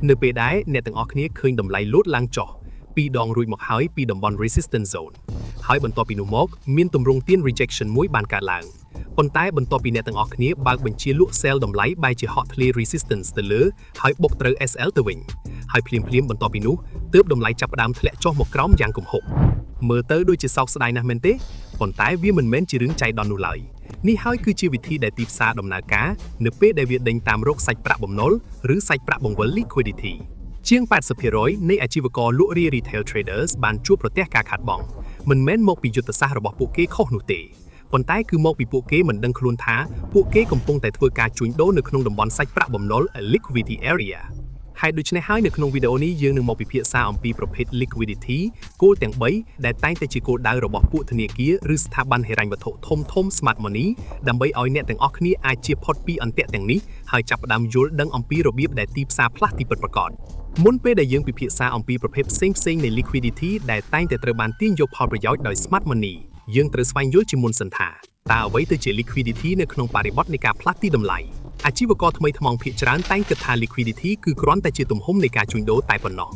នៅពេលដែលអ្នកទាំងអស់គ្នាឃើញតម្លៃលោតឡើងចុះពីរដងរួចមកហើយពីតំបន់ resistance zone ហើយបន្ទាប់ពីនោះមកមានទម្រង់ទាន rejection មួយបានកើតឡើងប៉ុន្តែបន្ទាប់ពីអ្នកទាំងអស់គ្នាបើកបញ្ជាលក់ sell តម្លៃបែរជា hot clear resistance ទៅលើហើយបុកត្រូវ SL ទៅវិញហើយភ្លាមបន្ទាប់ពីនោះទើបតម្លៃចាប់ផ្ដើមធ្លាក់ចុះមកក្រោមយ៉ាងគំហុកមើលទៅដូចជាសោកស្ដាយណាស់មែនទេប៉ុន្តែវាមិនមែនជារឿងចៃដន្យនោះឡើយនេះហើយគឺជាវិធីដែលទីផ្សារដំណើរការនៅពេលដែលវាដេញតាមរកសាច់ប្រាក់បំណុលឬសាច់ប្រាក់បង្វិល liquidity ជាង 80% នៃអាជីវករលក់រាយ retail traders បានជួបប្រទះការខាតបង់មិនមែនមកពីយុទ្ធសាស្ត្ររបស់ពួកគេខុសនោះទេប៉ុន្តែគឺមកពីពួកគេមិនដឹងខ្លួនថាពួកគេកំពុងតែធ្វើការជួញដូរនៅក្នុងតំបន់សាច់ប្រាក់បំណុល liquidity area ហើយដូច្នេះហើយនៅក្នុងវីដេអូនេះយើងនឹងមកពិភាក្សាអំពីប្រភេទ liquidity គោលទាំង3ដែលតែងតែជាគោលដៅរបស់ពួកធនាគារឬស្ថាប័នហិរញ្ញវត្ថុធំ smart money ដើម្បីឲ្យអ្នកទាំងអស់គ្នាអាចជៀសផុតពីអន្ទាក់ទាំងនេះហើយចាប់ផ្ដើមយល់ដឹងអំពីរបៀបដែលទីផ្សារផ្លាស់ទីពិតប្រាកដមុនពេលដែលយើងពិភាក្សាអំពីប្រភេទផ្សេងៗនៃ liquidity ដែលតែងតែត្រូវបានទាញយកផលប្រយោជន៍ដោយ smart money យើងត្រូវស្វែងយល់ជាមុនសិនថាតើអ្វីទៅជា liquidity នៅក្នុងបរិបទនៃការផ្លាស់ទីតម្លៃអាជីវករថ្មីថ្មោងភាគច្រើនតែងគិតថា liquidity គឺគ្រាន់តែជាទំហំនៃការជួញដូរតែប៉ុណ្ណោះ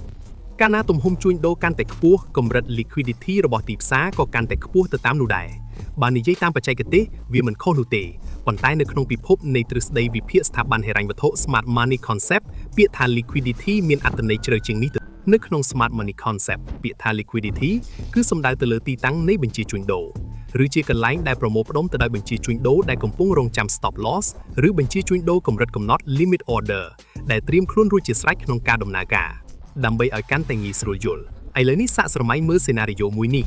កាលណាទំហំជួញដូរកាន់តែខ្ពស់កម្រិត liquidity របស់ទីផ្សារក៏កាន់តែខ្ពស់ទៅតាមនោះដែរបើនិយាយតាមបច្ចេកទេសវាមិនខុសនោះទេប៉ុន្តែនៅក្នុងពិភពនៃទ្រឹស្ដីវិភាគស្ថាប័នហិរញ្ញវត្ថុ smart money concept ពាក្យថា liquidity មានអត្ថន័យជ្រៅជាងនេះនៅក្នុង smart money concept ពាក្យថា liquidity គឺសំដៅទៅលើទីតាំងនៃបញ្ជីជួញដូរឬជាកន្លែងដែលប្រមូលផ្ដុំទៅដោយបញ្ជីជួញដូរដែលកំពុងរងចាំ stop loss ឬបញ្ជីជួញដូរកម្រិតកំណត់ limit order ដែលត្រៀមខ្លួនរួចជាស្រេចក្នុងការដំណើរការដើម្បីឲ្យកាន់តែងាយស្រួលយល់ឥឡូវនេះសាកស្រមៃមើលសេណារីយ៉ូមួយនេះ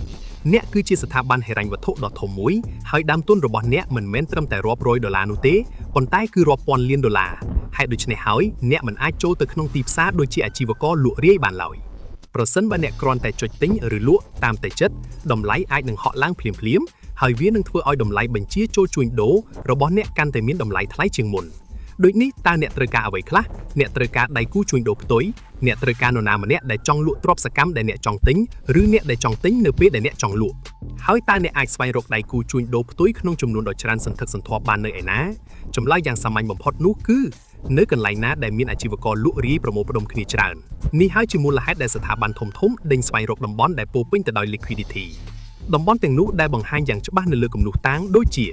អ្នកគឺជាស្ថាប័នហិរញ្ញវត្ថុដ៏ធំមួយហើយដើមទុនរបស់អ្នកមិនមែនត្រឹមតែរាប់រយដុល្លារនោះទេប៉ុន្តែគឺរាប់ពាន់លានដុល្លារហេតុដូច្នេះហើយអ្នកមិនអាចចូលទៅក្នុងទីផ្សារដូចជាអាជីវករលក់រាយបានឡើយប្រសិនបើអ្នកគ្រាន់តែចុចទិញឬលក់តាមតែចិត្តតម្លៃអាចនឹងហក់ឡើងភ្លាមហើយវានឹងធ្វើឲ្យតម្លៃបញ្ជាចូលជួញដូររបស់អ្នកកាន់តែមានតម្លៃថ្លៃជាងមុនដូចនេះតើអ្នកត្រូវការអ្វីខ្លះអ្នកត្រូវការដៃគូជួញដូរផ្ទុយអ្នកត្រូវការនរណាម្នាក់ដែលចង់លក់ទ្រព្យសកម្មដែលអ្នកចង់ទិញឬអ្នកដែលចង់ទិញនៅពេលដែលអ្នកចង់លក់ហើយតើអ្នកអាចស្វែងរកដៃគូជួញដូរផ្ទុយក្នុងចំនួនដ៏ច្រើនសន្ធឹកសន្ធាប់បាននៅឯណាចម្លើយយ៉ាងសាមញ្ញបំផុតនោះគឺនៅកន្លែងណាដែលមានអាជីវករលក់រាយប្រមូលផ្ដុំគ្នាច្រើននេះហើយជាមូលហេតុដែលស្ថាប័នធំដេញស្វែងរកតំបន់ដែលពោពេញទៅដោយ liquidity តំបន់ទាំងនោះដែលបង្ហាញយ៉ាងច្បាស់នៅលើគំនូសតាងដូចជា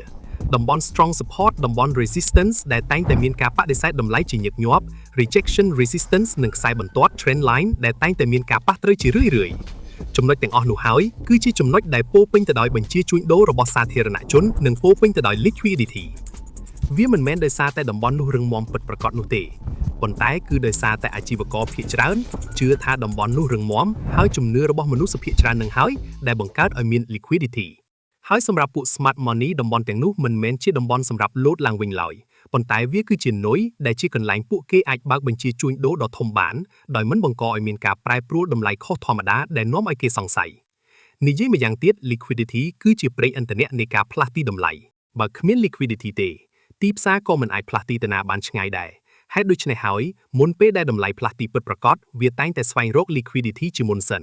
តំបន់ strong support តំបន់ resistance ដែលតែងតែមានការបដិសេធតម្លៃជាញឹកញាប់ rejection resistance និងខ្សែបន្ទាត់ trend line ដែលតែងតែមានការប៉ះត្រូវជារឿយៗចំណុចទាំងអស់នោះហើយគឺជាចំណុចដែលពោពេញទៅដោយបញ្ជាជួញដូររបស់សាធារណជននិងពោពេញទៅដោយ liquidity វាមិនមែនដោយសារតែតំបន់នោះរឹងមាំពិតប្រាកដនោះទេប៉ុន្តែគឺដោយសារតែអាជីវករភាគច្រើនជឿថាតំបន់នោះរឹងមាំហើយជំនឿរបស់មនុស្សភាគច្រើននឹងហើយដែលបង្កើតឲ្យមាន liquidity ហើយសម្រាប់ពួក smart money តំបន់ទាំងនោះមិនមែនជាតំបន់សម្រាប់លោតឡើងវិញឡើយប៉ុន្តែវាគឺជានុយដែលជាកន្លែងពួកគេអាចបើកបញ្ជាជួញដូរដ៏ធំបានដោយមិនបង្កឲ្យមានការប្រែប្រួលតម្លៃខុសធម្មតាដែលនាំឲ្យគេសង្ស័យនិយាយម្យ៉ាងទៀត liquidity គឺជាប្រេងឥន្ធនៈនៃការផ្លាស់ទីតម្លៃបើគ្មាន liquidity ទេទីផ្សារក៏មិនអាចផ្លាស់ទីទៅណាបានឆ្ងាយដែរហេតុដូច្នេះហើយមុនពេលដែលតម្លៃផ្លាស់ទីពិតប្រាកដវាតែងតែស្វែងរក liquidity ជាមុនសិន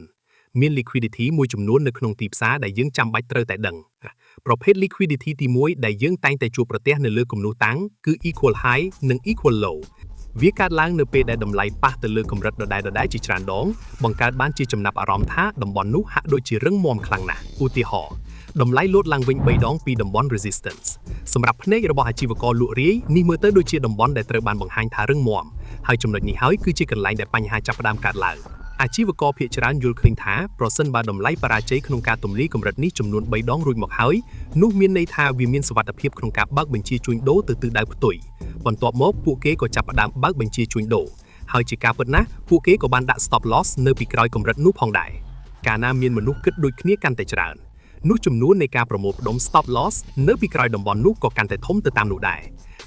មាន liquidity មួយចំនួននៅក្នុងទីផ្សារដែលយើងចាំបាច់ត្រូវតែដឹងប្រភេទ liquidity ទី1ដែលយើងតែងតែជួបប្រទះនៅលើគំនូសតាំងគឺ equal high និង equal low វាកើតឡើងនៅពេលដែលតម្លៃប៉ះទៅលើកម្រិតដដែលជាច្រើនដងបង្កើតបានជាចំណាប់អារម្មណ៍ថាតំបន់នោះហាក់ដូចជារឹងមាំខ្លាំងណាស់ឧទាហរណ៍តម្លៃលោតឡើងវិញ3ដងពីតំបន់ resistance សម្រាប់ភ្នែករបស់អាជីវករលក់រាយនេះមើលទៅដូចជាតំបន់ដែលត្រូវបានបង្ហាញថារឹងមាំហើយចំណុចនេះហើយគឺជាកន្លែងដែលបញ្ហាចាប់ផ្ដើមកើតឡើងអាជីវករភាគច្រើនយល់ឃើញថាប្រសិនបើតម្លៃបរាជ័យក្នុងការទម្លាយកម្រិតនេះចំនួន3ដងរួចមកហើយនោះមានន័យថាវាមានសុវត្ថិភាពក្នុងការបើកបញ្ជាជួញដូរទៅទិសដៅផ្ទុយបន្ទាប់មកពួកគេក៏ចាប់ផ្ដើមបើកបញ្ជាជួញដូរហើយជាការពិតណាស់ពួកគេក៏បានដាក់ stop loss នៅពីក្រោយកម្រិតនោះផងដែរកាលណាមានមនុស្សគិតដូចគ្នាកាន់តែច្រើននោះចំនួននៃការប្រមូលផ្ដុំ stop loss នៅពីក្រោយតំបន់នោះក៏កាន់តែធំទៅតាមនោះដែរ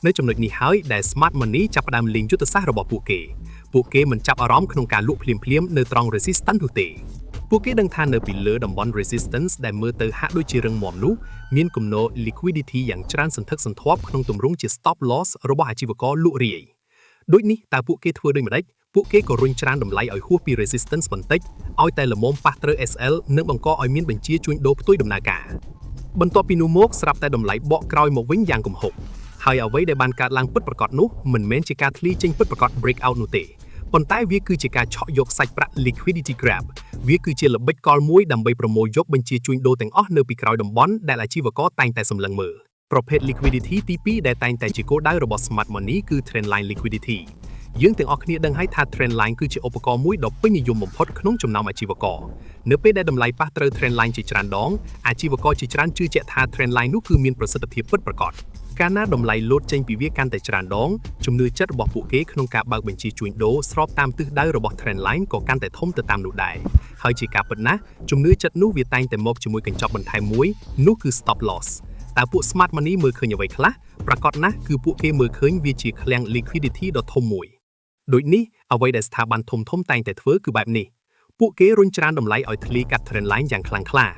នៅចំណុចនេះហើយដែល smart money ចាប់ផ្ដើមលេងយុទ្ធសាស្ត្ររបស់ពួកគេមិនចាប់អារម្មណ៍ក្នុងការលក់ភ្លាមនៅត្រង់ resistance នោះទេពួកគេដឹងថានៅពីលើតំបន់ resistance ដែលមើលទៅហាក់ដូចជារឹងមាំនោះមានគំនរ liquidity យ៉ាងច្រើនសន្ធឹកសន្ធាប់ក្នុងទម្រង់ជា stop loss របស់អាជីវករលក់រាយដូចនេះតើពួកគេធ្វើដូចម្តេចពួកគេក៏រុញច្រានតម្លៃឲ្យហួសពី resistance បន្តិចឲ្យតែល្មមប៉ះត្រូវ SL និងបង្កឲ្យមានបញ្ជាជួញដូរផ្ទុយដំណើរការបន្ទាប់ពីនោះមកស្រាប់តែតម្លៃបកក្រោយមកវិញយ៉ាងគំហុកហើយអ្វីដែលបានកើតឡើងពិតប្រាកដនោះមិនមែនជាការធ្លាយចេញពិតប្រាកដ break out នោះទេ ប៉ុន្តែវាគឺជាការឆក់យកសាច់ប្រាក់ liquidity grab វាគឺជាល្បិចកលមួយដើម្បីប្រមូលយកបញ្ជាជួញដូរទាំងអស់នៅពីក្រោយតំបន់ដែលអាជីវករតែងតែសម្លឹងមើលប្រភេទ liquidity ទី2ដែលតែងតែជាគោលដៅរបស់ smart money គឺ trendline liquidity យើងទាំងអស់គ្នាដឹងហើយថា trendline គឺជាឧបករណ៍មួយដ៏ពេញនិយមបំផុតក្នុងចំណោមអាជីវករនៅពេលដែលតម្លៃប៉ះត្រូវ trendline ជាច្រើនដងអាជីវករជាច្រើនជឿជាក់ថា trendline នោះគឺមានប្រសិទ្ធភាពពិតប្រាកដកាលណាតម្លៃលោតចេញពីវាកាន់តែច្រើនដងជំនឿចិត្តរបស់ពួកគេក្នុងការបើកបញ្ជីជួញដូរស្របតាមទិសដៅរបស់ trendline ក៏កាន់តែធំទៅតាមនោះដែរហើយជាការពិតណាស់ជំនឿចិត្តនោះវាតែងតែមកជាមួយកញ្ចប់បន្ថែមមួយនោះគឺ stop loss តើពួក smart money មើលឃើញអ្វីខ្លះប្រកាសណាស់គឺពួកគេមើលឃើញវាជាឃ្លាំង liquidity ដ៏ធំមួយដូចនេះអ្វីដែលស្ថាប័នធំៗតែងតែធ្វើគឺបែបនេះពួកគេរុញច្រានតម្លៃឲ្យធ្លាយកាត់ trendline យ៉ាងខ្លាំងក្លា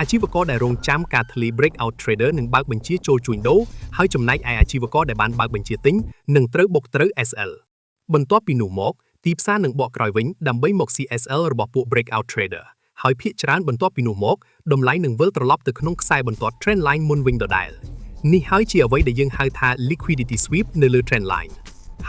អាជីវករដែលរងចាំការធ្លាយ breakout trader នឹងបើកបញ្ជាចូលជួញដូរហើយចំណែកឯអាជីវករដែលបានបើកបញ្ជាទិញនឹងត្រូវបុកត្រូវ SL បន្ទាប់ពីនោះមកទីផ្សារនឹងបកក្រោយវិញដើម្បីមក CSL របស់ពួក breakout trader ហើយភាគច្រើនបន្ទាប់ពីនោះមកតម្លៃនឹងវិលត្រឡប់ទៅក្នុងខ្សែបន្ទាត់ trend line មុនវិញដដែលនេះហើយជាអ្វីដែលយើងហៅថា liquidity sweep នៅលើ trend line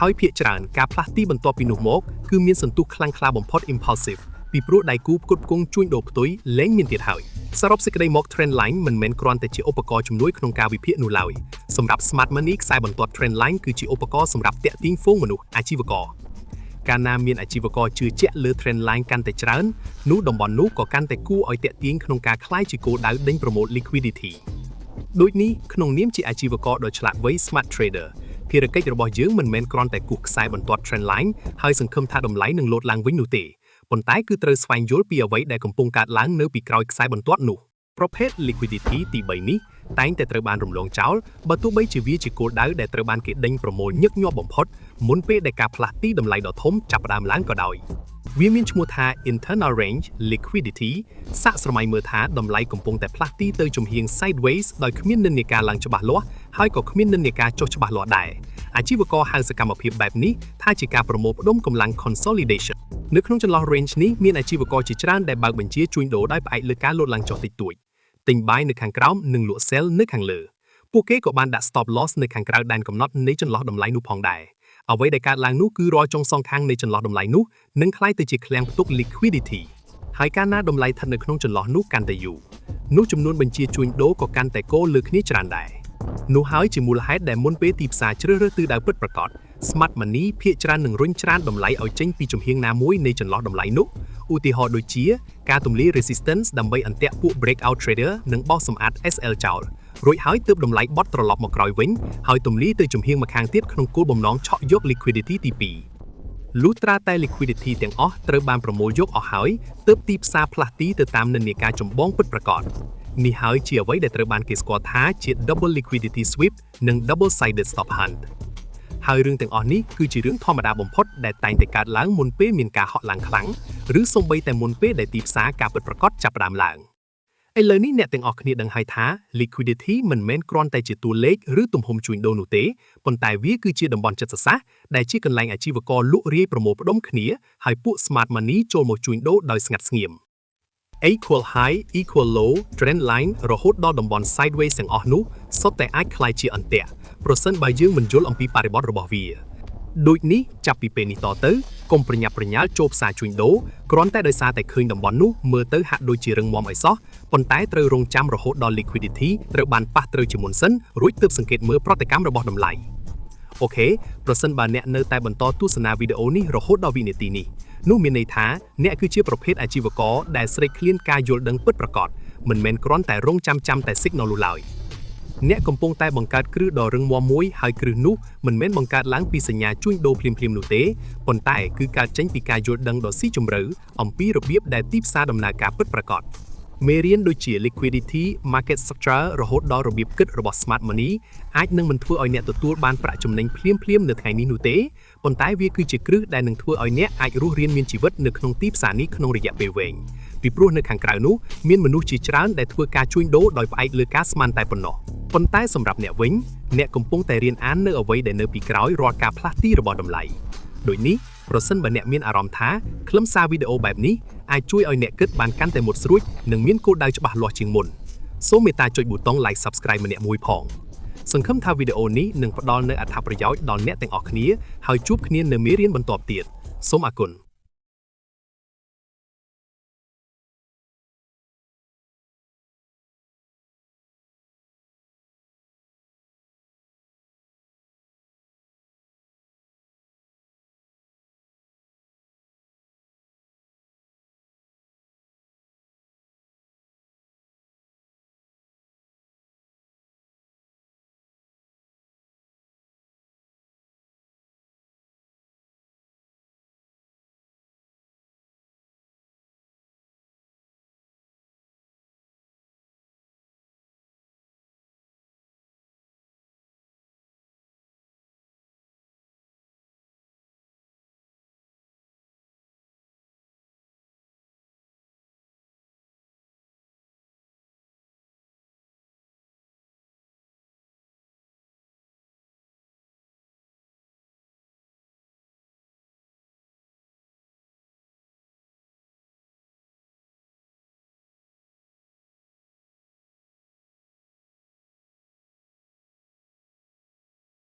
ហើយភាគច្រើនការផ្លាស់ទីបន្ទាប់ពីនោះមកគឺមានសន្ទុះខ្លាំងក្លាបំផុត impulsive ពីព្រោះដៃគូផ្គត់ផ្គង់ជួញដូរផ្ទុយលែងមានទៀតហើយសរុបសេចក្តីមក trend line មិនមែនគ្រាន់តែជាឧបករណ៍ជំនួយក្នុងការវិភាគនោះឡើយសម្រាប់ smart money ខ្សែបន្ទាត់ trend line គឺជាឧបករណ៍សម្រាប់ទាក់ទាញហ្វូងមនុស្សអាជីវករកាលណាមានអាជីវករជឿជាក់លើ trend line កាន់តែច្រើននោះតំបន់នោះក៏កាន់តែគួរឲ្យទាក់ទាញក្នុងការក្លាយជាគោលដៅដេញប្រមូល liquidity ដូចនេះក្នុងនាមជាអាជីវករដ៏ឆ្លាតវៃ smart trader ភារកិច្ចរបស់យើងមិនមែនគ្រាន់តែគូសខ្សែបន្ទាត់ trend line ហើយសង្ឃឹមថាតម្លៃនឹងលោតឡើងវិញនោះទេប៉ុន្តែគឺត្រូវស្វែងយល់ពីអ្វីដែលកំពុងកើតឡើងនៅពីក្រោយខ្សែបន្ទាត់នោះប្រភេទ liquidity ទី3នេះតែងតែត្រូវបានរំលងចោលបើទោះបីជាវាជាគោលដៅដែលត្រូវបានគេដេញប្រមូលញឹកញាប់បំផុតមុនពេលដែលការផ្លាស់ទីតម្លៃដ៏ធំចាប់ផ្ដើមឡើងក៏ដោយវាមានឈ្មោះថា internal range liquidity សាកស្រមៃមើលថាតម្លៃកំពុងតែផ្លាស់ទីទៅជំហៀង sideways ដោយគ្មាននិន្នាការឡើងច្បាស់លាស់ហើយក៏គ្មាននិន្នាការចុះច្បាស់លាស់ដែរអាជីវករហៅសកម្មភាពបែបនេះថាជាការប្រមូលផ្ដុំកម្លាំង consolidation នៅក្នុងចន្លោះ range នេះមានអាជីវករជាច្រើនដែលបើកបញ្ជាជួញដូរដោយផ្អែកលើការលោតឡើងចុះតិចតួចទិញ buy នៅខាងក្រោមនិងលក់ sell នៅខាងលើពួកគេក៏បានដាក់ stop loss នៅខាងក្រៅដែនកំណត់នៃចន្លោះតម្លៃនោះផងដែរអ្វីដែលកើតឡើងនោះគឺរាល់ចុងសងខាងនៃចន្លោះតម្លៃនោះនឹងក្លាយទៅជាឃ្លាំងផ្ទុក liquidity ហើយកាលណាតម្លៃស្ថិតនៅក្នុងចន្លោះនោះកាន់តែយូរនោះចំនួនបញ្ជាជួញដូរក៏កាន់តែគោលើគ្នាច្រើនដែរនោះហើយជាមូលហេតុដែលមុនពេលទីផ្សារជ្រើសរើសទិសដៅពិតប្រាកដ smart money ភាគច្រើននឹងរុញច្រានតម្លៃឲ្យចេញពីជំហៀងណាមួយនៃចន្លោះតម្លៃនោះឧទាហរណ៍ដូចជាការទម្លាយ resistance ដើម្បីអន្ទាក់ពួក breakout trader និងបោះសម្អាត SL ចោលរួចហើយទើបតម្លៃបត់ត្រឡប់មកក្រោយវិញហើយទម្លាយទៅជំហៀងម្ខាងទៀតក្នុងគោលបំណងឆក់យក liquidity ទី2លុះត្រាតែ liquidity ទាំងអស់ត្រូវបានប្រមូលយកអស់ហើយទើបទីផ្សារផ្លាស់ទីទៅតាមនិន្នាការចម្បងពិតប្រាកដនេះហើយជាអ្វីដែលត្រូវបានគេស្គាល់ថាជា double liquidity sweep និង double sided stop hunt ហើយរឿងទាំងអស់នេះគឺជារឿងធម្មតាបំផុតដែលតែងតែកើតឡើងមុនពេលមានការហក់ឡើងខ្លាំងឬសូម្បីតែមុនពេលដែលទីផ្សារការពិតប្រាកដចាប់ផ្ដើមឡើងឥឡូវនេះអ្នកទាំងអស់គ្នាដឹងហើយថា liquidity មិនមែនគ្រាន់តែជាតួលេខឬទំហំជួញដូរនោះទេប៉ុន្តែវាគឺជាតំបន់ចិត្តសាស្ត្រដែលជាកន្លែងអាជីវករលក់រាយប្រមូលផ្ដុំគ្នាហើយពួក smart money ចូលមកជួញដូរដោយស្ងាត់ស្ងៀម equal high equal low trend line រហូតដល់តំបន់ sideways ទាំងអស់នោះសុទ្ធតែអាចក្លាយជាអន្ទាក់ប្រសិនបើយើងមិនយល់អំពីបរិបទរបស់វាដូចនេះចាប់ពីពេលនេះតទៅកុំប្រញាប់ប្រញាល់ចូលផ្សារជួញដូរគ្រាន់តែដោយសារតែឃើញតំបន់នោះមើលទៅហាក់ដូចជារឹងមាំឲ្យសោះប៉ុន្តែត្រូវរងចាំរហូតដល់ liquidity ត្រូវបានប៉ះត្រូវជាមុនសិនរួចទើបសង្កេតមើលប្រតិកម្មរបស់តម្លៃអូខេប្រសិនបើអ្នកនៅតែបន្តទស្សនាវីដេអូនេះរហូតដល់វិនាទីនេះនោះមានន័យថាអ្នកគឺជាប្រភេទអាជីវករដែលស្រេកឃ្លានការយល់ដឹងពិតប្រាកដមិនមែនគ្រាន់តែរងចាំតែ signal នោះឡើយអ្នកកំពុងតែបង្កើតគ្រឹះដ៏រឹងមាំមួយហើយគ្រឹះនោះមិនមែនបង្កើតឡើងពីសញ្ញាជួញដូរភ្លាមៗនោះទេប៉ុន្តែគឺកើតចេញពីការយល់ដឹងដ៏ស៊ីជម្រៅអំពីរបៀបដែលទីផ្សារដំណើរការពិតប្រាកដមេរៀនដូចជា liquidity market structure រហូតដល់របៀបគិតរបស់ smart money អាចនឹងមិនធ្វើឲ្យអ្នកទទួលបានប្រាក់ចំណេញភ្លាមៗនៅថ្ងៃនេះនោះទេប៉ុន្តែវាគឺជាគ្រឹះដែលនឹងធ្វើឲ្យអ្នកអាចរស់រានមានជីវិតនៅក្នុងទីផ្សារនេះក្នុងរយៈពេលវែងពីព្រោះនៅខាងក្រៅនោះមានមនុស្សជាច្រើនដែលធ្វើការជួញដូរដោយផ្អែកលើការស្មានតែប៉ុណ្ណោះប៉ុន្តែសម្រាប់អ្នកវិញអ្នកកំពុងតែរៀនអាននៅអ្វីដែលនៅពីក្រោយរាល់ការផ្លាស់ទីរបស់តម្លៃដូចនេះប្រសិនបើអ្នកមានអារម្មណ៍ថាខ្លឹមសារវីដេអូបែបនេះអាចជួយឲ្យអ្នកគិតបានកាន់តែមុតស្រួចនិងមានគោលដៅច្បាស់លាស់ជាងមុនសូមមេត្តាចុចប៊ូតុង like subscribe ម្នាក់មួយផងសង្ឃឹមថាវីដេអូនេះនឹងផ្ដល់នូវអត្ថប្រយោជន៍ដល់អ្នកទាំងអស់គ្នាហើយជួបគ្នានៅមេរៀនបន្ទាប់ទៀត សូមអរគុណ